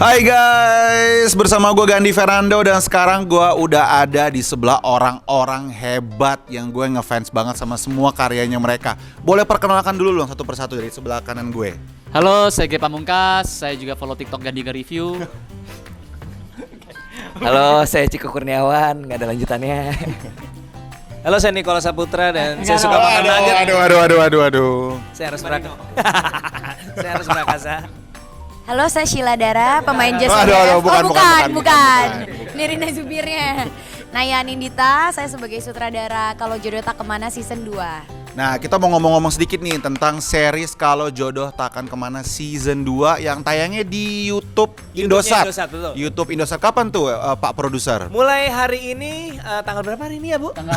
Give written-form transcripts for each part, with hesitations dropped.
Hai guys, bersama gue Gandhi Fernando dan sekarang gue udah ada di sebelah orang-orang hebat yang gue ngefans banget sama semua karyanya mereka. Boleh perkenalkan dulu dong satu persatu dari sebelah kanan gue. Halo, saya Ge Pamungkas, saya juga follow TikTok Gandhi Review. Halo, saya Ciko Kurniawan, nggak ada lanjutannya. Halo, saya Nikola Saputra dan saya suka makan nugget. Aduh. Saya harus saya harus berakasa. Halo, saya Sheila Dara, pemain Jazz. Bukan. Nirina Zubirnya. Naya Nindita, saya sebagai sutradara Kalau Jodoh Tak Kemana season 2. Nah, kita mau ngomong-ngomong sedikit nih tentang series Kalau Jodoh Takkan Kemana season 2 yang tayangnya di YouTube Indosat. Betul. YouTube Indosat. Kapan tuh Pak Produser? Mulai hari ini, tanggal berapa hari ini ya Bu? Tanggal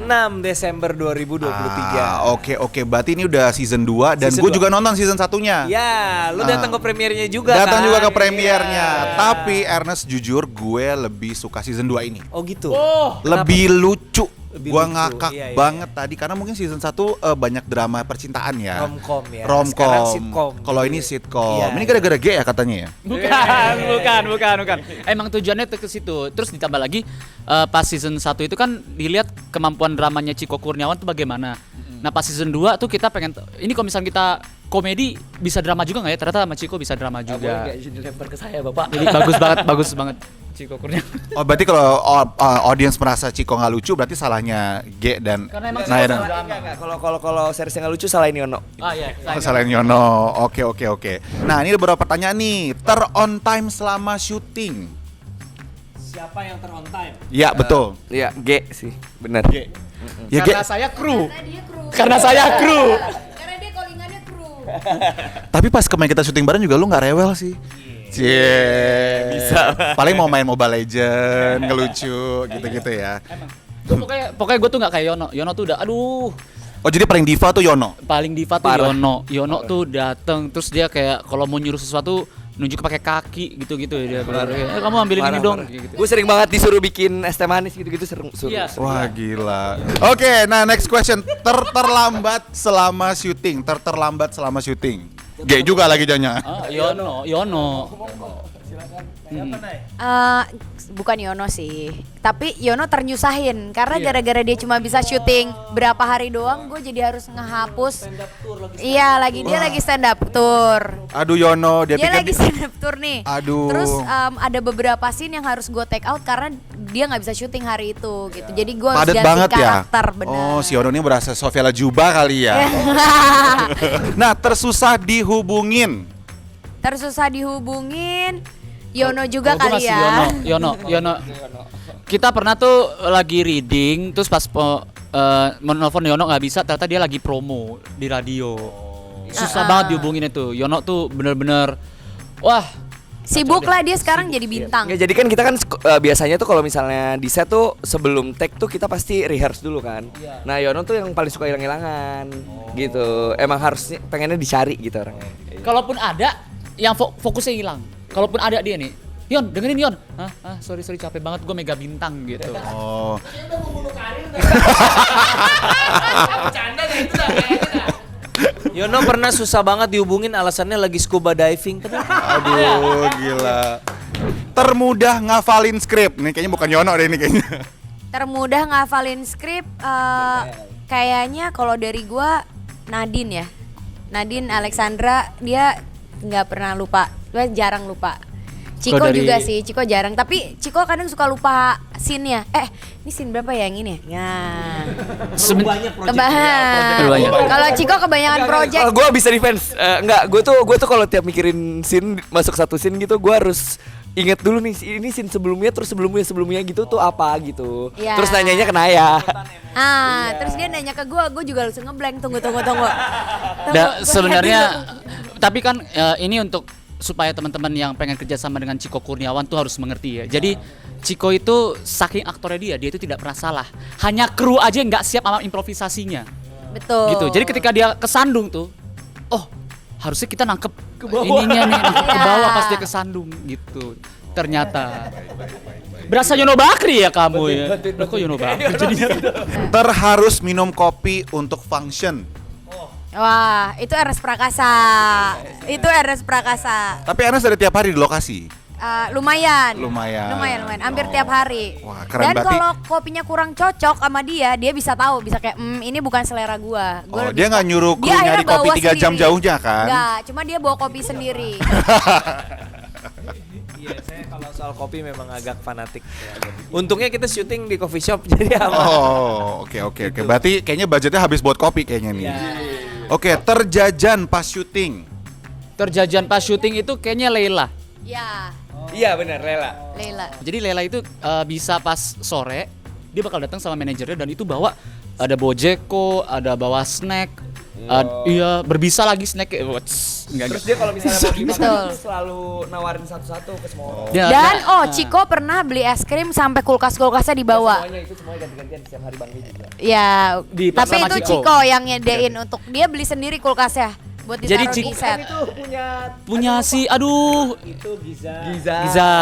6 Desember 2023. Oke. Berarti ini udah season 2 dan Season gue 2. juga nonton season 1-nya. Ya, lu datang ke premiernya juga. Datang kan? juga ke premiernya. Iya. Tapi Ernest jujur gue lebih suka season 2 ini. Oh gitu. Lebih lucu. Lebih Gua lucu, ngakak iya. banget tadi karena mungkin season 1 banyak drama percintaan ya. Romcom ya. Romcom. Sekarang sitcom. Kalau ini sitcom. Iya, Ini gara-gara G ya katanya ya. Bukan. Emang tujuannya ke situ. Terus ditambah lagi pas season 1 itu kan dilihat kemampuan dramanya Ciko Kurniawan tuh bagaimana. Nah pas season 2 tuh kita pengen, ini kalau misalnya kita komedi bisa drama juga nggak ya? Ternyata sama Ciko bisa drama juga. Nggak dilempar ke saya, Bapak. Jadi bagus banget Ciko Kurniawan. Oh berarti kalau audiens merasa Ciko nggak lucu berarti salahnya G dan Karena emang Naya Ciko dan Enggak. Kalau series yang nggak lucu salahin Yono. Ah iya. salahin Yono. Oke. Nah ini ada beberapa pertanyaan nih. On time selama syuting. Siapa yang on time? Ya betul. Iya, G sih, benar. Ya G. Karena saya kru. Karena dia callingannya kru. Tapi pas kemarin kita syuting bareng juga lu nggak rewel sih. Bisa. Paling mau main Mobile Legend, ngelucu gitu-gitu ya. Pokoknya gue tuh nggak kayak Yono. Yono tuh udah, aduh. Oh jadi paling diva tuh Yono. Paling diva tuh Parah. Yono tuh dateng terus dia kayak kalau mau nyuruh sesuatu nunjuk pakai kaki gitu dia kamu ambilin ini dong gitu. Gue sering banget disuruh bikin es teh manis gitu-gitu seru. Iya. Wah gila. Oke, nah next question. Terlambat selama syuting. Terlambat selama syuting. G juga lagi janya. Yono. Bukan Yono sih, tapi Yono ternyusahin karena gara-gara dia cuma bisa syuting berapa hari doang, gue jadi harus ngehapus. Iya, dia lagi stand up tour. Aduh Yono, dia Dia pikir lagi stand up tour nih. Aduh. Terus ada beberapa scene yang harus gue take out karena dia nggak bisa syuting hari itu gitu. Jadi gue harus padet ganti banget ya. karakter, bener. Oh, si Yono ini berasa Sofia Lajuba kali ya. Nah, tersusah dihubungin. Tersusah dihubungin. Yono juga Kalau gua kali masih ya. Yono. Kita pernah tuh lagi reading, terus pas menelpon Yono nggak bisa, ternyata dia lagi promo di radio. Susah banget dihubungin itu. Yono tuh bener-bener, wah. Sibuk lah dia sekarang jadi bintang. Nggak, jadi kan kita kan biasanya tuh kalau misalnya di set tuh sebelum take tuh kita pasti rehearse dulu kan. Nah, Yono tuh yang paling suka hilang-hilangan gitu. Emang harusnya pengennya dicari gitu orangnya. Kalaupun ada, yang fokusnya hilang. Kalaupun ada dia nih, Yon, dengerin Yon. Sorry capek banget, gue mega bintang gitu. Oh. Yono pernah susah banget dihubungin alasannya lagi scuba diving. Aduh, gila. Termudah ngafalin skrip. Nih kayaknya bukan Yono deh ini kayaknya. Termudah ngafalin skrip kayaknya kalau dari gua Nadine ya. Nadine Alexandra, dia nggak pernah lupa. Dia jarang lupa. Ciko dari- juga sih, Ciko jarang. Tapi Ciko kadang suka lupa scene-nya. Ini scene berapa ya yang ini ya? Banyak Banyak. Kalau Ciko kebanyakan project. Kalau gue bisa defense, enggak, gue tuh kalau tiap mikirin scene masuk satu scene gitu, gue harus inget dulu nih ini scene sebelumnya terus sebelumnya gitu tuh apa gitu. Iya. Terus nanyanya ke Naya. Terus dia nanya ke gua juga langsung ngeblank. Tunggu. Sebenarnya, tapi kan ini untuk supaya teman-teman yang pengen kerja sama dengan Ciko Kurniawan tuh harus mengerti ya. Jadi Ciko itu saking aktornya dia itu tidak pernah salah. Hanya kru aja nggak siap sama improvisasinya. Betul. Gitu. Jadi ketika dia kesandung tuh, harusnya kita nangkep ininya nih, nangkep ke bawah pas dia kesandung gitu. Ternyata berasa Yono Bakri ya kamu ya. Loh, kok Yono Bakri jadinya? Terharus minum kopi untuk function. Wah, itu Ernest Prakasa. Itu Ernest Prakasa. Tapi Ernest ada tiap hari di lokasi. Lumayan. Lumayan. Hampir Oh. tiap hari. Wah, keren Dan berarti. kalau kopinya kurang cocok sama dia bisa tahu, bisa kayak ini bukan selera gua. Oh, lebih dia nggak suka- nyuruh Dia kru akhirnya nyari kopi bawa 3 jam sendiri. jauhnya kan? Nggak, cuma dia bawa kopi sendiri. Iya, saya kalau soal kopi memang agak fanatik. Untungnya kita syuting di coffee shop jadi aman. Oh, oke. Berarti kayaknya budgetnya habis buat kopi kayaknya nih. Oke, terjajan pas syuting. Terjajan pas syuting itu kayaknya Leila. Ya, Iya benar, Lela. Leila. Jadi Leila itu bisa pas sore dia bakal datang sama manajernya dan itu bawa ada bojeko, ada bawa snack. Iya, berbisa lagi snack. Terus dia kalau misalnya mau beli Betul. makanan tuh selalu nawarin satu-satu ke semua orang. Dan Ciko pernah beli es krim sampai kulkas-kulkasnya dibawa. Semuanya itu semuanya ganti-gantian setiap hari Bang juga. Ya, Di tapi sama itu Ciko. Ciko yang nyedain untuk dia beli sendiri kulkasnya buat Jadi ditaruh di Ciko- set. Itu punya si aduh Itu Giza. Giza.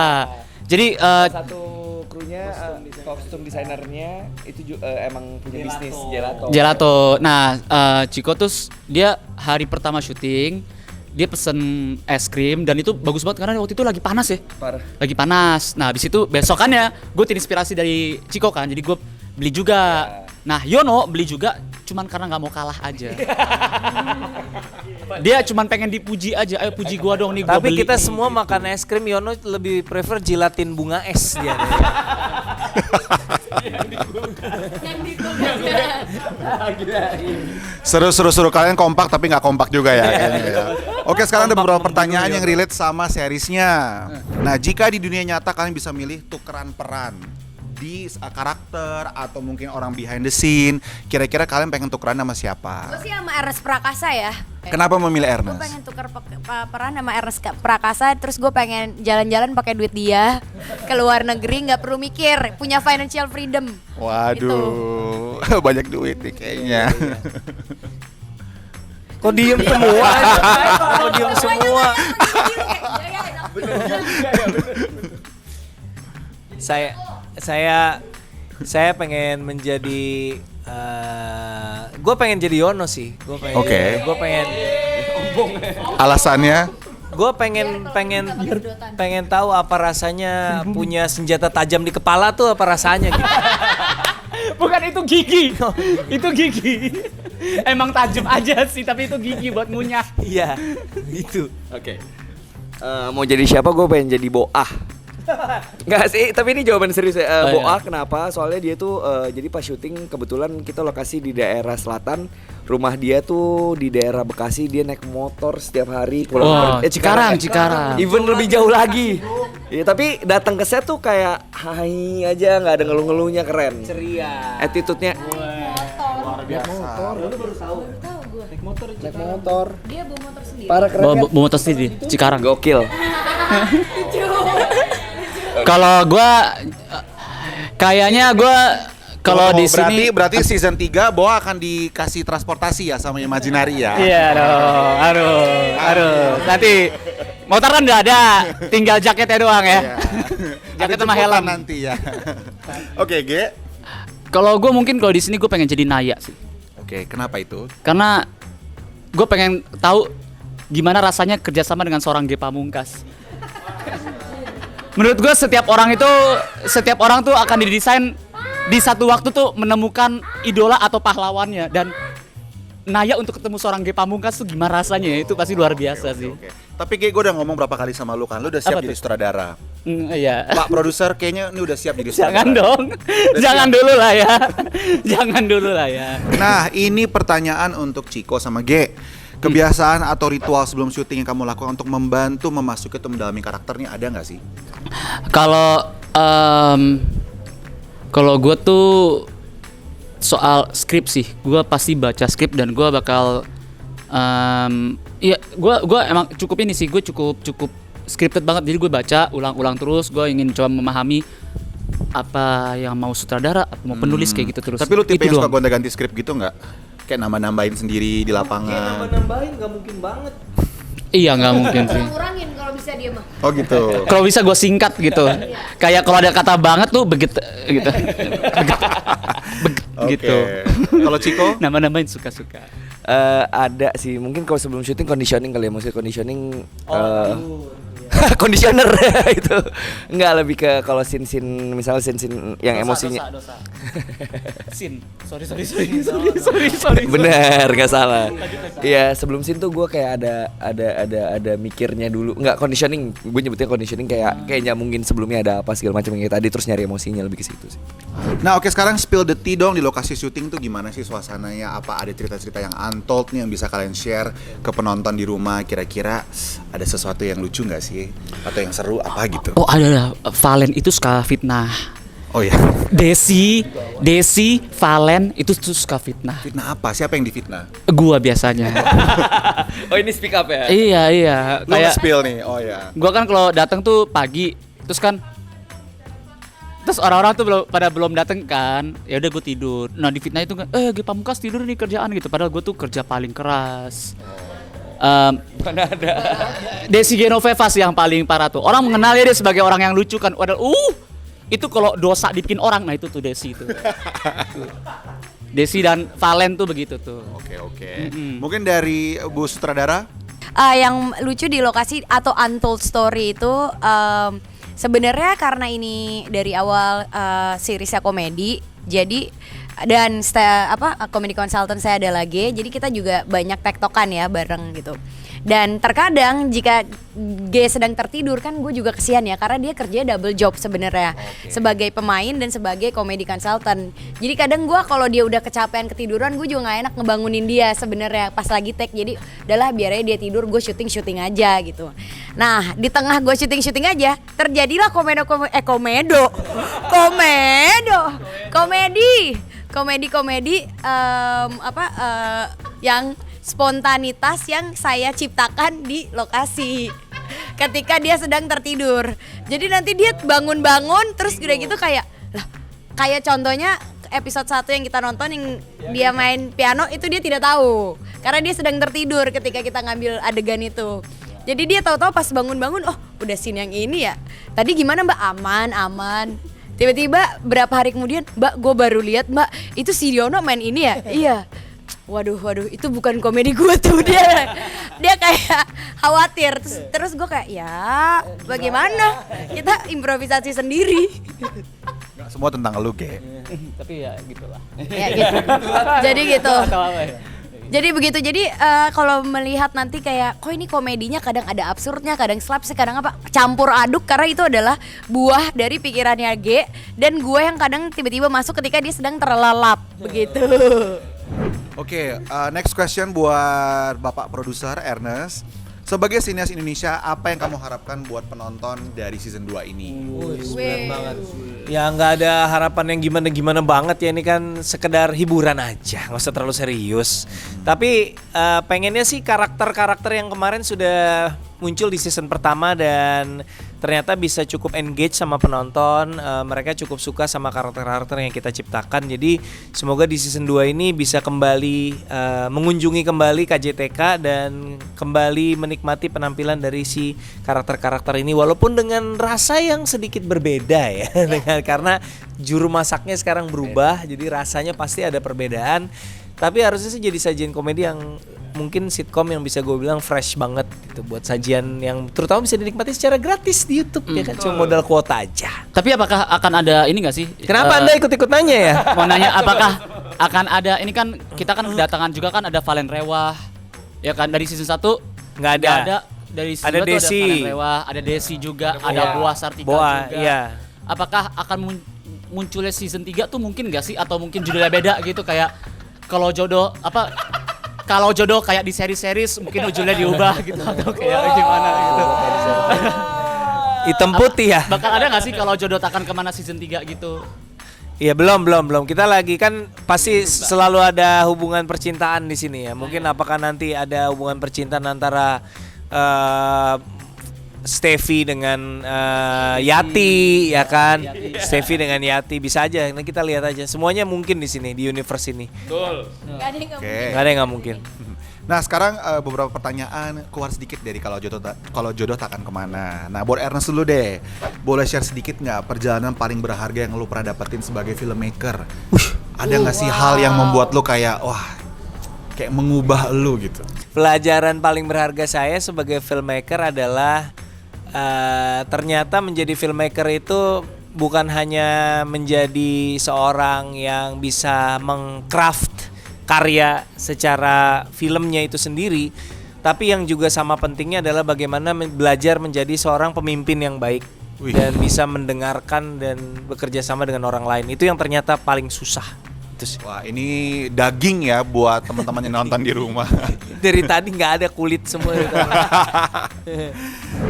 Jadi Satu krunya kostum desainernya itu emang punya bisnis gelato. gelato. Nah, Ciko tuh dia hari pertama syuting dia pesen es krim dan itu bagus banget karena waktu itu lagi panas ya. Parah. Lagi panas. Nah, habis itu besokannya gue terinspirasi dari Ciko kan. Jadi gue beli juga. Nah, Yono beli juga cuman karena nggak mau kalah aja. Dia cuman pengen dipuji aja. Ayo puji gua dong nih gua Tapi beli. kita semua makan es krim, Yono lebih prefer jilatin bunga es dia. Seru kalian kompak tapi nggak kompak juga ya. kayaknya ya. Oke, sekarang ada beberapa pertanyaan yang relate sama seriesnya. Nah, jika di dunia nyata kalian bisa milih tukeran peran di karakter atau mungkin orang behind the scene, kira-kira kalian pengen tukeran sama siapa? Gue sih sama Ernest Prakasa ya. Kenapa memilih Gue Ernest? pengen tukar peran sama Ernest Prakasa, terus gue pengen jalan-jalan pakai duit dia ke luar negeri, nggak perlu mikir, punya financial freedom. Waduh, banyak duit nih kayaknya. Kok diem semua? Kok diem semua? Saya pengen menjadi gue pengen jadi Yono sih. Oke. Gue pengen Alasannya? gue pengen tahu apa rasanya punya senjata tajam di kepala tuh apa rasanya gitu. Bukan itu gigi. Itu gigi. Emang tajam aja sih, tapi itu gigi buat ngunyah. Iya, itu. Oke. Mau jadi siapa? Gue pengen jadi Boah. Enggak sih, tapi ini jawaban serius ya. Oh, Boah iya. kenapa? Soalnya dia tuh jadi pas syuting kebetulan kita lokasi di daerah selatan. Rumah dia tuh di daerah Bekasi, dia naik motor setiap hari pulang. Oh, Cikarang. Even lebih jauh lagi. Iya, tapi datang ke set tuh kayak hai aja, nggak ada ngeluh-ngeluhnya, keren. Ceria. Attitude-nya Luar biasa. naik motor. Dia bawa motor sendiri. Parah keren kan? Bawa motor sendiri, Cikarang. Gokil. Kalau gua kayaknya gua kalau di sini berarti season 3 Boa akan dikasih transportasi ya sama Imaginary ya. Iya dong. Aduh. Nanti motor kan udah ada, tinggal jaketnya doang ya. Iya. Jaket Ada sama jemputan helm. nanti ya. Oke, Ge. Kalau gue mungkin kalau di sini gue pengen jadi Naya sih. Oke, kenapa itu? Karena gue pengen tahu gimana rasanya kerjasama dengan seorang Ge Pamungkas. Menurut gue setiap orang tuh akan didesain di satu waktu tuh menemukan idola atau pahlawannya, dan Naya untuk ketemu seorang Ge Pamungkas tuh gimana rasanya ya? Itu pasti luar biasa sih. Oke. Tapi Ge, gue udah ngomong berapa kali sama lu kan, lu udah siap Apa jadi tuh? sutradara. Iya. Pak produser kayaknya ini udah siap jadi sutradara. Jangan dong. Jangan dulu lah ya. Jangan dulu lah ya. Nah, ini pertanyaan untuk Ciko sama Ge. Kebiasaan atau ritual sebelum syuting yang kamu lakukan untuk membantu memasuki atau mendalami karakternya ada nggak sih? Kalau gue tuh soal skrip sih, gue pasti baca skrip dan gue bakal iya gue emang cukup ini sih, gue cukup scripted banget, jadi gue baca ulang-ulang terus, gue ingin coba memahami apa yang mau sutradara, apa mau penulis kayak gitu terus. Tapi lu tipe Itu yang suka doang. gonta-ganti skrip gitu nggak? Kayak nambah-nambahin sendiri di lapangan. Nambahin nggak mungkin banget. Iya nggak mungkin sih. Kurangin kalau bisa dia mah. Oh gitu. Kalau bisa gue singkat gitu. Kayak kalau ada kata banget tuh begitu gitu. Oke. gitu. Kalau Ciko? Nama-namain suka-suka. Ada sih, mungkin kalau sebelum syuting conditioning kali ya, maksudnya conditioning conditioner itu enggak, lebih ke kalau scene misalnya scene yang emosinya Dosa. Sin. Sorry. bener, nggak salah. Iya, sebelum scene tuh gue kayak ada mikirnya dulu, nggak conditioning, gue nyebutnya conditioning kayak nyambungin sebelumnya ada apa segala macam yang kayak tadi, terus nyari emosinya, lebih ke situ sih. Nah oke, sekarang spill the tea dong, di lokasi syuting tuh gimana sih suasananya? Apa ada cerita-cerita yang untold nih yang bisa kalian share ke penonton di rumah? Kira-kira ada sesuatu yang lucu nggak sih? Atau yang seru apa gitu? Oh ada. Valen itu suka fitnah. Oh ya, Desi, Valen itu tuh suka fitnah. fitnah apa? Siapa yang difitnah? Gua biasanya. Oh ini speak up ya? Iya. Lu nge-spill nih, oh ya. Gua kan kalau datang tuh pagi, terus orang-orang tuh belum datang kan, ya udah gue tidur. Nah di fitnah itu kan, Ge Pamungkas tidur nih kerjaan gitu. Padahal gue tuh kerja paling keras. Mana ada? Desi Genoveva sih yang paling parah tuh. Orang mengenalnya dia sebagai orang yang lucu kan. Itu kalau dosa dibikin orang, nah itu tuh Desi itu. Desi dan Valen tuh begitu tuh. Oke. Mungkin dari Bu Sutradara? Yang lucu di lokasi atau untold story itu sebenarnya karena ini dari awal seriesnya komedi, jadi dan komedi consultant saya ada lagi, jadi kita juga banyak tektokan ya bareng gitu. Dan terkadang jika G sedang tertidur kan gue juga kesian ya, karena dia kerjanya double job sebenarnya, sebagai pemain dan sebagai komedi consultant. Jadi kadang gue kalau dia udah kecapean ketiduran, gue juga nggak enak ngebangunin dia sebenarnya pas lagi take. Jadi udahlah biar aja dia tidur, gue syuting aja gitu. Nah di tengah gue syuting aja terjadilah komedi yang spontanitas yang saya ciptakan di lokasi ketika dia sedang tertidur. Jadi nanti dia bangun-bangun terus udah gitu kayak contohnya episode 1 yang kita nonton yang dia main piano itu dia tidak tahu karena dia sedang tertidur ketika kita ngambil adegan itu. Jadi dia tahu-tahu pas bangun-bangun, oh udah scene yang ini ya. Tadi gimana Mbak? Aman. Tiba-tiba berapa hari kemudian, Mbak gue baru lihat Mbak itu si Yono main ini ya. Iya. Waduh, itu bukan komedi gue tuh. Dia kayak khawatir. Terus gue kayak ya bagaimana? Kita improvisasi sendiri. Nggak semua tentang lu, Ge. Tapi ya gitulah. Ya gitu. Jadi gitu. Jadi begitu. Jadi kalau melihat nanti kayak kok ini komedinya kadang ada absurdnya, kadang slapstick, kadang apa campur aduk, karena itu adalah buah dari pikirannya G dan gue yang kadang tiba-tiba masuk ketika dia sedang terlelap begitu. Oke, next question buat Bapak produser Ernest. Sebagai sinias Indonesia, apa yang kamu harapkan buat penonton dari season 2 ini? Berat banget. Ya nggak ada harapan yang gimana banget ya, ini kan sekedar hiburan aja, nggak usah terlalu serius. Tapi pengennya sih karakter-karakter yang kemarin sudah muncul di season pertama dan ternyata bisa cukup engage sama penonton, mereka cukup suka sama karakter-karakter yang kita ciptakan. Jadi semoga di season 2 ini bisa kembali mengunjungi kembali KJTK dan kembali menikmati penampilan dari si karakter-karakter ini, walaupun dengan rasa yang sedikit berbeda ya. Karena juru masaknya sekarang berubah, jadi rasanya pasti ada perbedaan. Tapi harusnya sih jadi sajian komedi yang mungkin sitcom yang bisa gue bilang fresh banget gitu, buat sajian yang terutama bisa dinikmati secara gratis di YouTube ya kan, cuma modal kuota aja. Tapi apakah akan ada ini nggak sih? Kenapa Anda ikut-ikut nanya ya? Mau nanya apakah akan ada, ini kan kita kan kedatangan juga kan ada Valen Rewah ya kan, dari season 1 Nggak ada. Dari season Ada 2 tuh ada Desi. Valen Rewah, ada Desi juga, ada Boa Sartika Boa, juga. iya. Apakah akan munculnya season 3 tuh mungkin nggak sih, atau mungkin judulnya beda gitu, kayak kalau jodoh kayak di seri-series mungkin ujungnya diubah gitu, atau kayak gimana gitu. Hitam putih ya? Bakal ada nggak sih kalau jodoh takkan kemana season 3 gitu? Iya belum. Kita lagi kan pasti selalu ada hubungan percintaan di sini ya. Mungkin apakah nanti ada hubungan percintaan antara Steffi dengan Yati ya kan? Steffi dengan Yati bisa aja. Nah, kita lihat aja. Semuanya mungkin di sini, di universe ini. Gak ada yang Oke. Gak ada yang nggak mungkin. Nah sekarang beberapa pertanyaan keluar sedikit dari kalau jodoh takkan kemana. Nah buat Ernest dulu deh, boleh share sedikit nggak perjalanan paling berharga yang lu pernah dapetin sebagai filmmaker? Ada nggak sih hal yang membuat lu kayak wah, kayak mengubah lu gitu? Pelajaran paling berharga saya sebagai filmmaker adalah ternyata menjadi filmmaker itu bukan hanya menjadi seorang yang bisa mengcraft karya secara filmnya itu sendiri, tapi yang juga sama pentingnya adalah bagaimana belajar menjadi seorang pemimpin yang baik. Wih. Dan bisa mendengarkan dan bekerja sama dengan orang lain. Itu yang ternyata paling susah. Itu sih. Wah, ini daging ya buat teman-teman yang nonton di rumah. Dari tadi nggak ada kulit semua.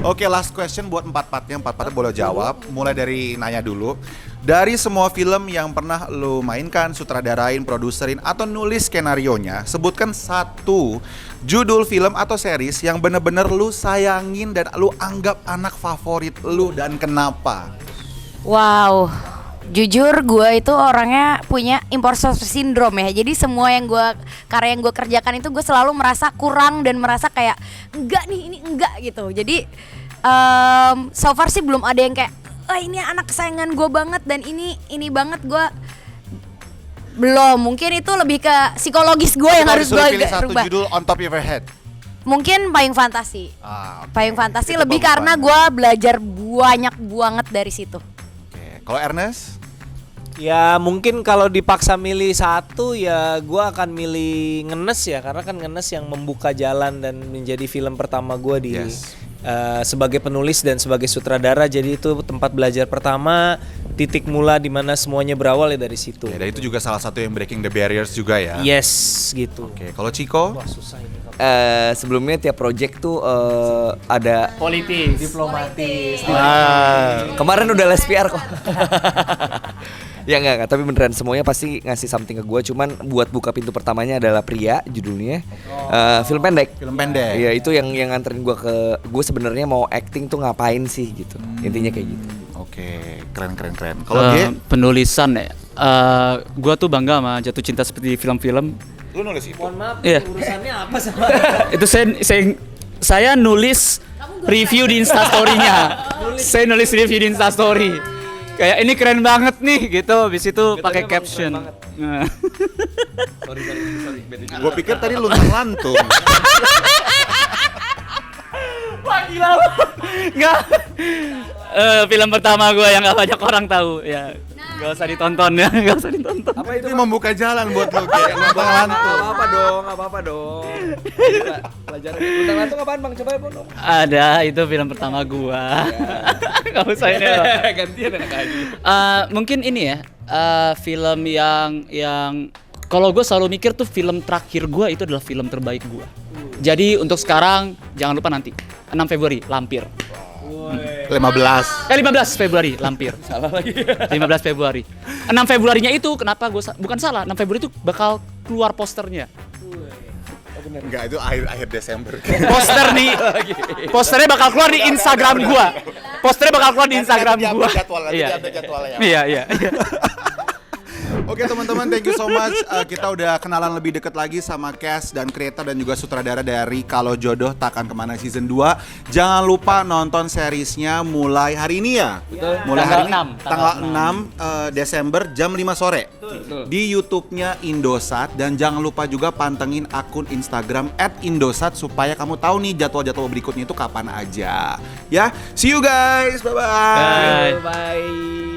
Oke, last question buat empat-empatnya boleh jawab. Mulai dari nanya dulu. Dari semua film yang pernah lu mainkan, sutradarain, produserin, atau nulis skenarionya, sebutkan satu judul film atau series yang bener-bener lu sayangin dan lu anggap anak favorit lu dan kenapa? Wow, jujur gue itu orangnya punya imposter syndrome ya. Jadi semua karya yang gue kerjakan itu gue selalu merasa kurang dan merasa kayak enggak nih, ini enggak gitu. Jadi so far sih belum ada yang kayak ini anak kesayangan gue banget dan ini banget gue belum. Mungkin itu lebih ke psikologis gue yang harus gue pilih satu rubah. judul on top of your head. Mungkin Payung Fantasi. Oke. Payung Fantasi Itu lebih bagus karena banget. gue belajar banyak banget dari situ. Oke. Kalau Ernest? Ya mungkin kalau dipaksa milih satu ya gue akan milih Ngenes ya, karena kan Ngenes yang membuka jalan dan menjadi film pertama gue di Yes. sebagai penulis dan sebagai sutradara. Jadi itu tempat belajar pertama, titik mula di mana semuanya berawal ya dari situ. Ya, dan itu juga salah satu yang breaking the barriers juga ya. Yes gitu. Oke, kalau Chico? Sebelumnya tiap project tuh ada Politis. Diplomatis. kemarin udah les PR kok. Ya enggak, tapi beneran semuanya pasti ngasih something ke gue. Cuman buat buka pintu pertamanya adalah Pria judulnya. Film pendek. Film pendek. Iya, itu yang nganterin gue ke gue sebenarnya mau acting tuh ngapain sih gitu. Intinya kayak gitu. Oke, keren. Kalau dia? Penulisan ya. Gua tuh bangga sama Jatuh Cinta seperti film-film. Lu nulis itu? Mohon maaf, Iya. urusannya apa sama? Itu saya nulis review di Instastory-nya. Saya nulis review di Instastory. Kayak ini keren banget nih gitu. Habis itu pakai caption. Nah. Sorry. Gue pikir tadi luntang lantung. Wah gila lu. Enggak. Film pertama gue yang gak banyak orang tahu ya. Gak usah ditonton ya, gak usah ditonton. Apa Itu membuka jalan buat lu kayak luntang lantung. apa-apa dong. Pelajaran Luntang Lantung apaan Bang? Coba ya dong. Ada, itu film pertama gua. Gak usah ini loh. Gantian enak aja. Mungkin ini ya, film yang kalau gue selalu mikir tuh film terakhir gua itu adalah film terbaik gua. Jadi untuk sekarang jangan lupa nanti 6 Februari Lampir. 15. 15 Februari Lampir. Salah lagi. 15 Februari. 6 Februarinya itu kenapa gue bukan salah. 6 Februari itu bakal keluar posternya. Enggak, itu akhir Desember. Poster nih. Posternya bakal keluar di Instagram gua. Posternya bakal keluar di Instagram gua. Iya. Iya. Oke teman-teman, thank you so much. Kita udah kenalan lebih deket lagi sama cast dan creator dan juga sutradara dari Kalau Jodoh Takkan Kemana Season 2. Jangan lupa nonton seriesnya mulai hari ini ya. Mulai hari ini tanggal 6 Desember jam 5 sore. Di YouTube-nya Indosat. Dan jangan lupa juga pantengin akun Instagram @indosat supaya kamu tahu nih jadwal-jadwal berikutnya itu kapan aja. Ya, see you guys. Bye-bye. Bye. Bye.